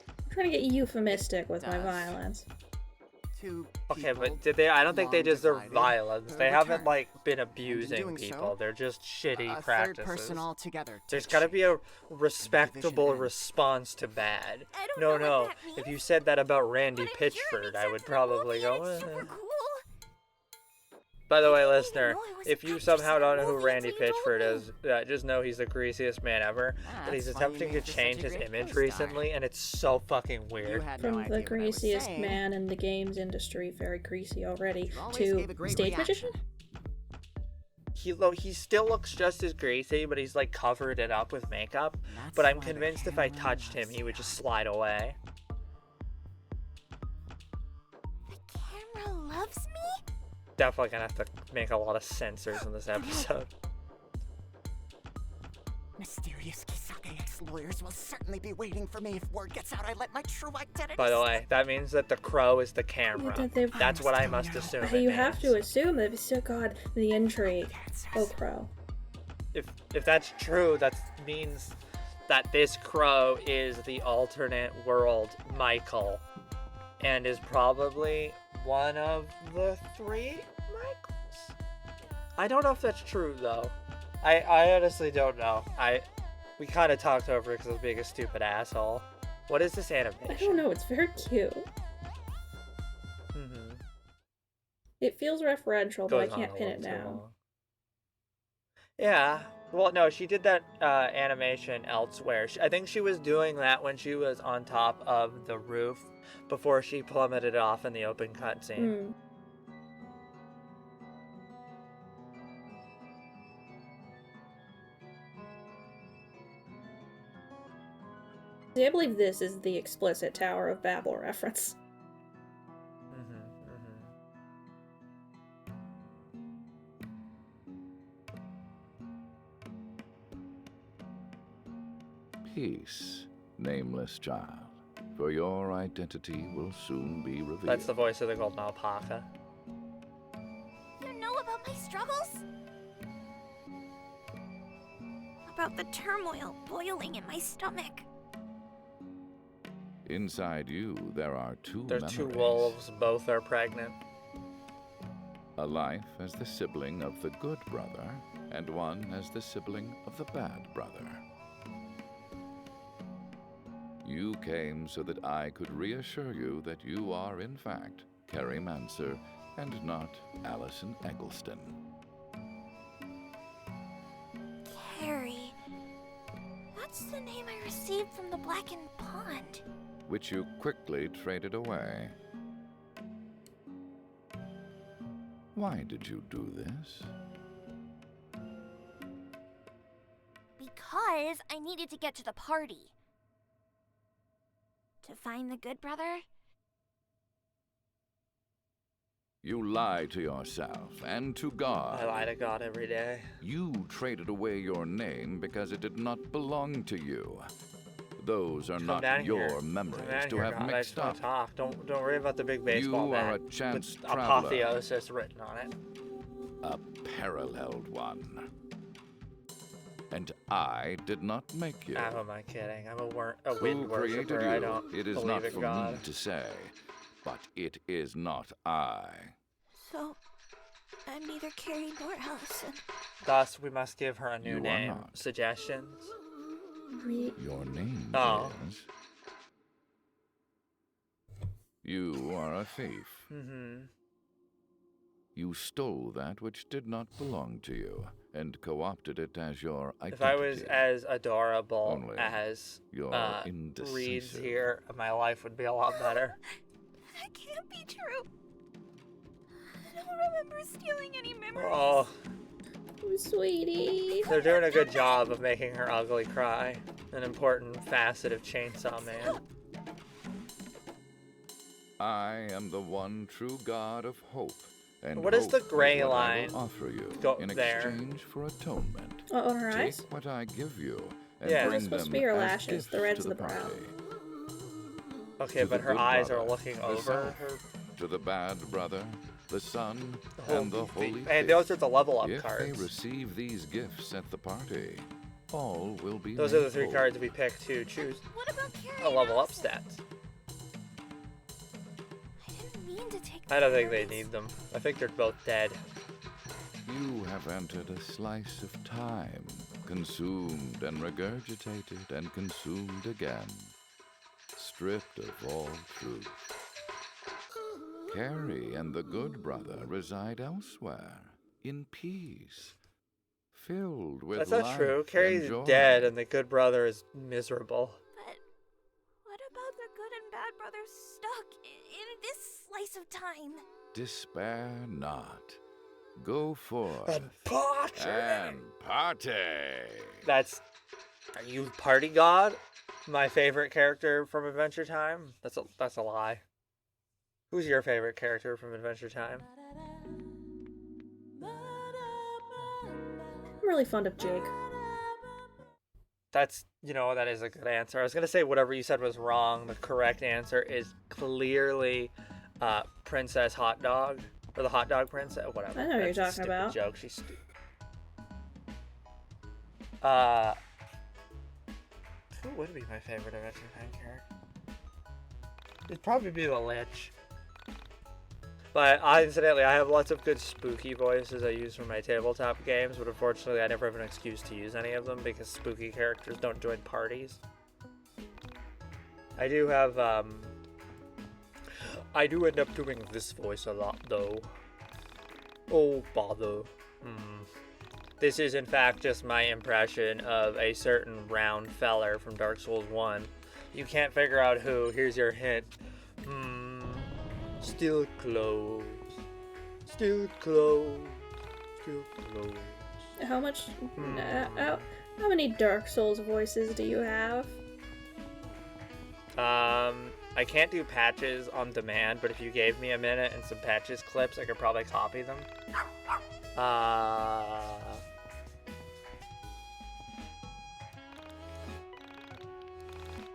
I'm trying to get euphemistic with my violence. Okay, but did they? I don't think they deserve violence. They haven't like been abusing doing people. so, They're just shitty a third practices. person altogether There's got to be a respectable response to bad. No. If you said that about Randy Pitchford, I would probably go. By the way, listener, if you somehow don't know who Randy Pitchford is, just know he's the greasiest man ever. But he's attempting to change his image recently, and it's so fucking weird. From the greasiest man in the games industry, very greasy already, to stage magician? He still looks just as greasy, but he's like covered it up with makeup. But I'm convinced if I touched him, he would just slide away. The camera loves me? Definitely gonna have to make a lot of censors in this episode. Mysterious Kisake ex-lawyers will certainly be waiting for me if word gets out I let my true identity. By the way, that means that the crow is the camera. That's what I must assume. You have to assume that, so God, the intrigue. Oh, Crow. if that's true, that means that this crow is the alternate world Michael, and is probably one of the 3 Michaels. I don't know if that's true though. I honestly don't know. We kind of talked over it because I was being a stupid asshole. What is this animation? I don't know. It's very cute. It feels referential, but I can't pin it down. Yeah. Well, no, she did that animation elsewhere. I think she was doing that when she was on top of the roof before she plummeted off in the open cutscene. See, I believe this is the explicit Tower of Babel reference. Peace, nameless child, for your identity will soon be revealed. That's the voice of the Golden Alpaca. You know about my struggles? About the turmoil boiling in my stomach. Inside you, there are 2 There's memories. 2 wolves, both are pregnant. A life as the sibling of the good brother, and one as the sibling of the bad brother. You came so that I could reassure you that you are, in fact, Carrie Manser, and not Allison Eggleston. Carrie. That's the name I received from the Blackened Pond. Which you quickly traded away. Why did you do this? Because I needed to get to the party. To find the good brother? You lie to yourself and to God. I lie to God every day. You traded away your name because it did not belong to you. Those are not your memories to have mixed up. Talk. Don't worry about the big baseball bat. You are a chance with traveler. apotheosis written on it. A paralleled one. And I did not make you. Who am I kidding? I'm a Who wind created worshiper. you? I don't It is believe not in for God. me to say, but it is not I. So, I'm neither Carrie nor Allison. Thus, we must give her a new You are name. not. Suggestions? Your name is... You are a thief. You stole that which did not belong to you, and co-opted it as your identity. If I was as adorable Only as you're Reed's indecisive. here, my life would be a lot better. That can't be true. I don't remember stealing any memories. Oh, sweetie. They're doing a good job of making her ugly cry. An important facet of Chainsaw Man. I am the one true God of hope. And What is hope the gray what I line will offer you in there? exchange for atonement. On her Take eyes? what I give you and Yeah. bring It's supposed them to be her as lashes. gifts The red's to the the brow. party. Okay, To but the her good eyes are brother, looking the over self, her. To the bad brother, the son, Holy and the holy thief. And faith. those are the level up If cards. they receive these gifts at the party, all will be Those made are the 3 whole. cards we pick to choose What about Carrie a and level up Allison? stats. I didn't mean to take I don't think their they memories. need them. I think they're both dead. You have entered a slice of time, consumed and regurgitated and consumed again, stripped of all truth. Carrie and the good brother reside elsewhere, in peace, filled with That's life not true. and Carrie's joy. dead and the good brother is miserable. But what about the good and bad brothers stuck in this slice of time? Despair not. Go forth And party! and party. Are you Party God? My favorite character from Adventure Time? That's a lie. Who's your favorite character from Adventure Time? I'm really fond of Jake. That is a good answer. I was gonna say whatever you said was wrong. The correct answer is clearly Princess Hot Dog. Or the Hot Dog Princess, whatever. I know what you're That's a talking stupid about. joke. She's stupid. Who would be my favorite Adventure Time character? It'd probably be the Lich. But incidentally, I have lots of good spooky voices I use for my tabletop games, but unfortunately I never have an excuse to use any of them because spooky characters don't join parties. I do have, I do end up doing this voice a lot, though. Oh, bother. This is, in fact, just my impression of a certain round feller from Dark Souls 1. You can't figure out who. Here's your hint. Still closed. Still closed. Still closed. How much... how many Dark Souls voices do you have? I can't do patches on demand, but if you gave me a minute and some patches clips, I could probably copy them.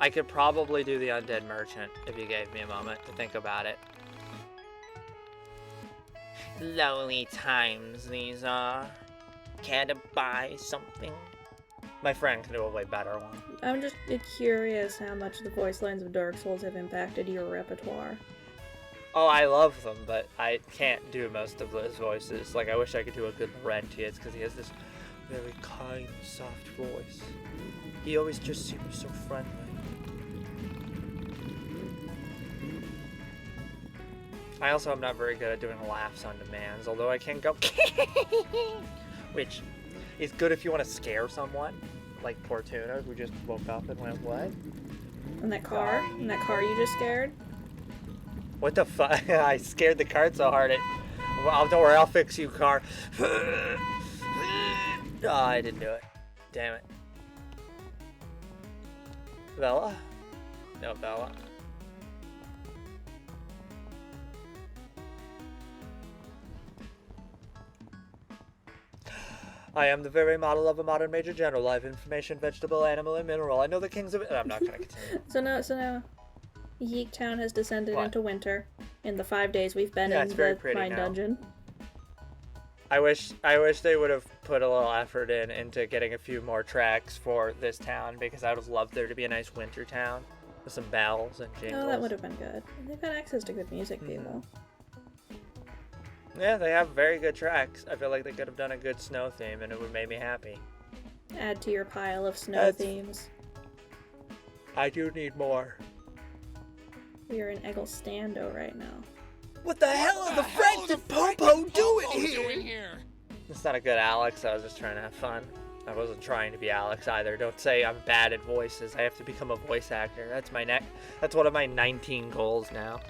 I could probably do the Undead Merchant if you gave me a moment to think about it. Lonely times these are. Care to buy something? My friend can do a way better one. I'm just curious how much the voice lines of Dark Souls have impacted your repertoire. Oh, I love them, but I can't do most of those voices. Like, I wish I could do a good Laurentius, because he has this very kind, soft voice. He always just seems so friendly. I also am not very good at doing laughs on demands, although I can go which is good if you want to scare someone, like Portuna, who just woke up and went, what? In that car? In that car you just scared? What the fuck? I scared the cart so hard well, don't worry, I'll fix you, car. Oh, I didn't do it. Damn it. Bella? No, Bella. I am the very model of a modern major general. I have information, vegetable, animal, and mineral. I know the kings of it. I'm not going to continue. So now, YIIK Town has descended into winter in the 5 days we've been in the Mine Dungeon. I wish they would have put a little effort into getting a few more tracks for this town, because I would have loved there to be a nice winter town with some bells and jingles. Oh, that would have been good. They've got access to good music, people. Yeah, they have very good tracks. I feel like they could have done a good snow theme, and it would make me happy. Add to your pile of snow themes. I do need more. We are in Egglestando right now. What the hell are the French and Popo doing here? It's not a good Alex. I was just trying to have fun. I wasn't trying to be Alex either. Don't say I'm bad at voices. I have to become a voice actor. That's That's one of my 19 goals now.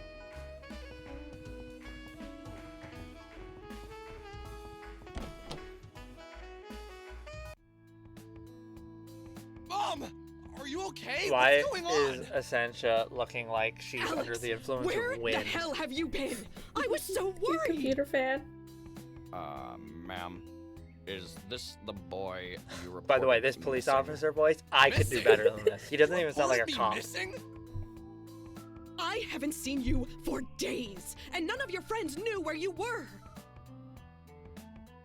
Mom, are you okay? Why What's going on? is Essentia looking like she's under the influence Where of wind? the hell have you been? I was so worried. You computer fan? Ma'am, is this the boy you reported? By the way, this police officer voice, I could do better than this. He doesn't even sound like a cop. I haven't seen you for days, and none of your friends knew where you were.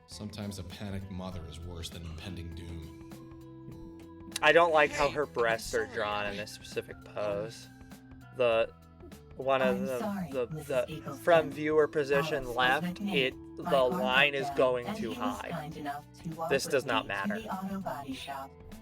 Sometimes a panicked mother is worse than impending doom. I don't like how her breasts are drawn in this specific pose. One of the from viewer position left, the line is going too high. This does not matter.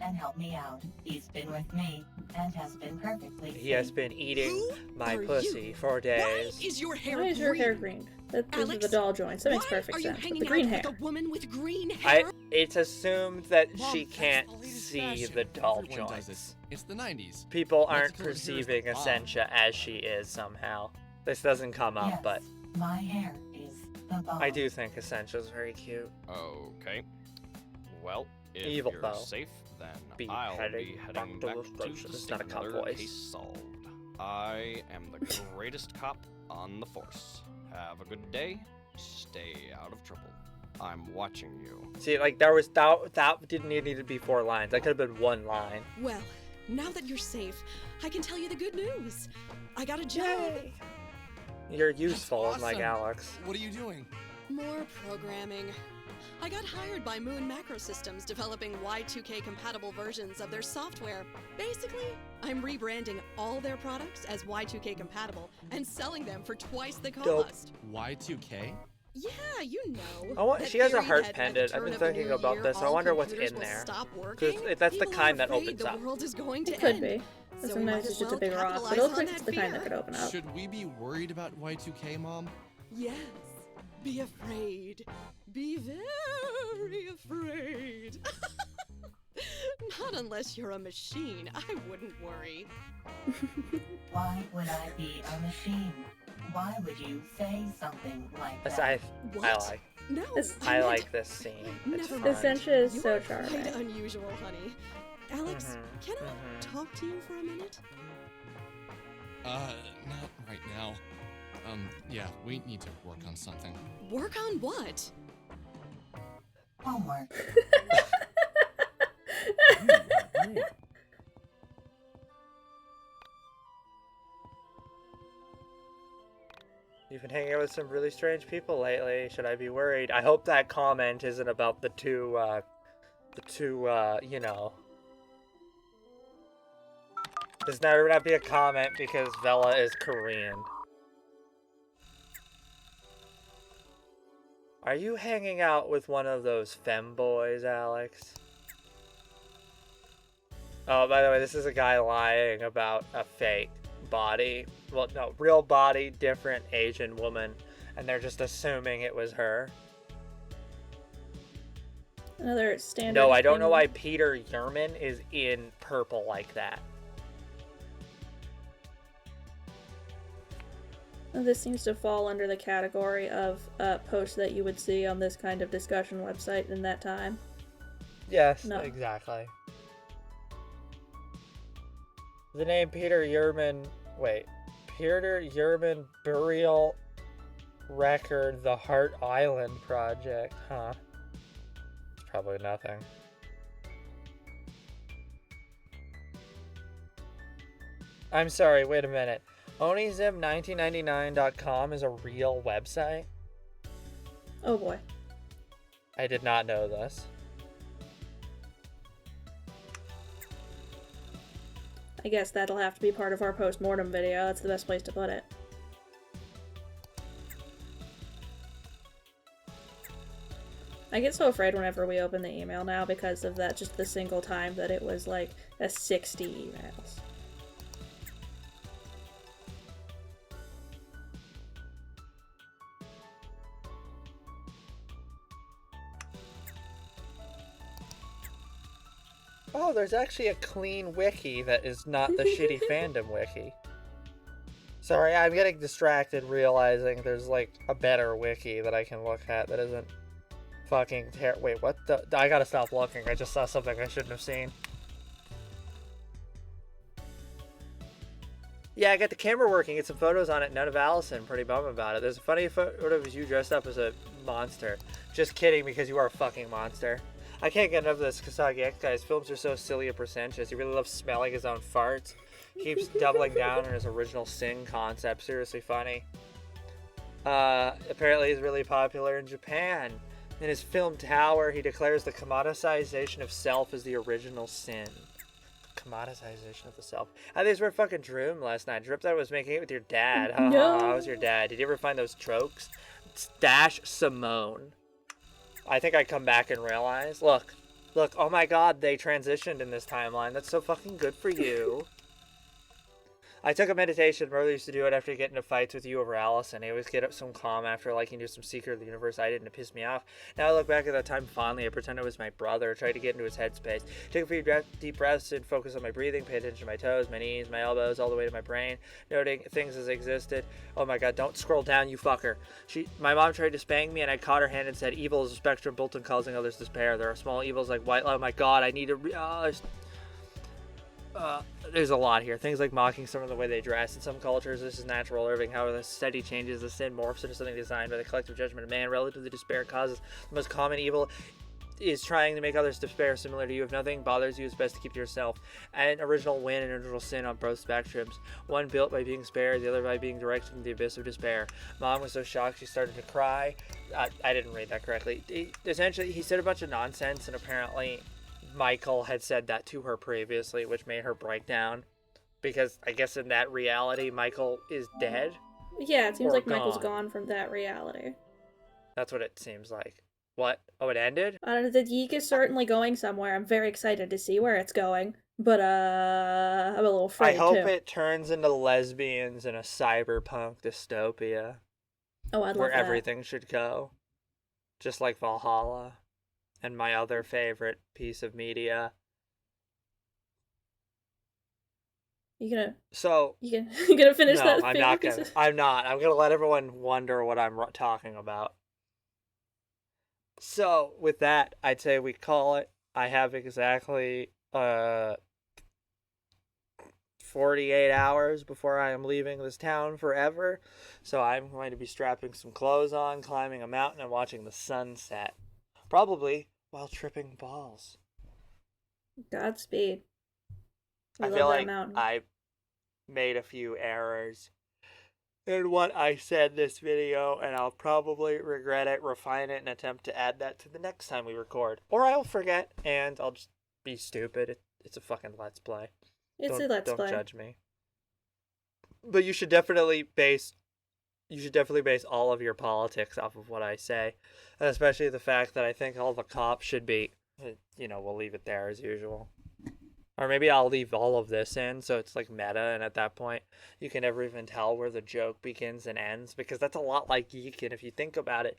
And help me out. He's been with me and has been perfectly safe. He has been eating my pussy for days. Why is your hair green? Those are the doll joints. That makes perfect sense. But the green hair. With a woman with green hair? It's assumed that she can't see the doll joints. It's the 90s. People aren't perceiving Essentia as she is somehow. This doesn't come up, but my hair is the bomb. I do think Essentia's very cute. Okay. Well, if Evil, you're though. safe, then Be I'll heading be heading back back to to the the It's not a cop singular voice. case solved. I am the greatest cop on the force. Have a good day. Stay out of trouble. I'm watching you. See, like that didn't need to be 4 lines. That could have been 1 line. Well, now that you're safe, I can tell you the good news. I got a job. Yay. You're useful, Awesome. like Alex. What are you doing? More programming. I got hired by Moon Macro Systems developing Y2K compatible versions of their software. Basically, I'm rebranding all their products as Y2K compatible and selling them for twice the cost. Y2K? Yeah, you know. She has a theory heart that by the pendant. I've turn been of the thinking new about year, this. I all wonder what's computers in will there. stop 'Cause working. that's the People kind are that afraid opens the up. world is going to It could end. be. So Sometimes we might it's as just a well big rock, but it capitalize looks on like that it's the kind that fear. could open up. Should we be worried about Y2K, Mom? Yes. Be afraid. Be very afraid. Not unless you're a machine. I wouldn't worry. Why would I be a machine? Why would you say something like Yes, that? I like. No, I like this scene. It's never fun. Essentia is so You're charming. quite unusual, honey. Alex, can I talk to you for a minute? Not right now. Yeah, we need to work on something. Work on what? Homework. You've been hanging out with some really strange people lately. Should I be worried? I hope that comment isn't about the two, you know. This never not be a comment because Vela is Korean. Are you hanging out with one of those femboys, Alex? Oh, by the way, this is a guy lying about a fake body. Well, no, real body, different Asian woman. And they're just assuming it was her. Another standard. No, I don't thing. know why Peter Yerman is in purple like that. This seems to fall under the category of posts that you would see on this kind of discussion website in that time. Yes, No. exactly. The name Peter Yerman... Wait. Peter Yerman Burial Record, the Heart Island Project. Huh. It's probably nothing. I'm sorry, wait a minute. Onizim1999.com is a real website? Oh boy. I did not know this. I guess that'll have to be part of our post-mortem video. That's the best place to put it. I get so afraid whenever we open the email now because of that, just the single time that it was like a 60 emails. Oh, there's actually a clean wiki that is not the shitty fandom wiki. Sorry, I'm getting distracted realizing there's like a better wiki that I can look at that isn't fucking wait, what the? I gotta stop looking. I just saw something I shouldn't have seen. Yeah, I got the camera working. Get some photos on it. None of Allison. Pretty bummed about it. There's a funny photo of you dressed up as a monster. Just kidding, because you are a fucking monster. I can't get enough of this Kasagi X guy. His films are so silly and pretentious. He really loves smelling his own farts. Keeps doubling down on his original sin concept. Seriously funny. Apparently he's really popular in Japan. In his film Tower, he declares the commoditization of self as the original sin. Commoditization of the self. I think we're fucking Droom last night. Drip that was making it with your dad. No. How was your dad? Did you ever find those tropes? Stash Simone. I think I come back and realize, look, oh my god, they transitioned in this timeline. That's so fucking good for you. I took a meditation. Brother used to do it after he get into fights with you over Allison. He always get up some calm after liking to do some Secret of the Universe I did, and it pissed me off. Now I look back at that time fondly. I pretend it was my brother. Tried to get into his headspace. Take a few deep breaths and focus on my breathing. Pay attention to my toes, my knees, my elbows, all the way to my brain. Noting things as existed. Oh my god, don't scroll down, you fucker. My mom tried to spank me, and I caught her hand and said, evil is a spectrum built on causing others despair. There are small evils like white. Oh my god, I need to... there's a lot here. Things like mocking someone the way they dress. In some cultures, this is natural living. However, the steady changes, the sin morphs into something designed by the collective judgment of man. Relatively, despair causes the most common evil is trying to make others despair similar to you. If nothing bothers you, it's best to keep to yourself. And original win and original sin on both spectrums. One built by being spared, the other by being directed into the abyss of despair. Mom was so shocked she started to cry. I didn't read that correctly. Essentially, he said a bunch of nonsense, and apparently Michael had said that to her previously, which made her break down. Because I guess in that reality, Michael is dead. Yeah, it seems like gone. Michael's gone from that reality. That's what it seems like. What? Oh, it ended? I don't know, the YIIK is certainly going somewhere. I'm very excited to see where it's going. But, I'm a little afraid, I hope too. it turns into lesbians in a cyberpunk dystopia. Oh, I'd love where that. everything should go. Just like Valhalla. And my other favorite piece of media. You gonna finish no, that? I'm not gonna. I'm not. I'm gonna let everyone wonder what I'm talking about. So with that, I'd say we call it. I have exactly 48 hours before I am leaving this town forever. So I'm going to be strapping some clothes on, climbing a mountain, and watching the sunset. Probably while tripping balls. Godspeed. I feel like I made a few errors in what I said in this video, and I'll probably regret it, refine it, and attempt to add that to the next time we record. Or I'll forget, and I'll just be stupid. It's a fucking Let's Play. It's a Let's Play. Don't judge me. But you should definitely base all of your politics off of what I say, and especially the fact that I think all the cops should be, we'll leave it there as usual. Or maybe I'll leave all of this in, so it's like meta, and at that point, you can never even tell where the joke begins and ends, because that's a lot like YIIK, and if you think about it,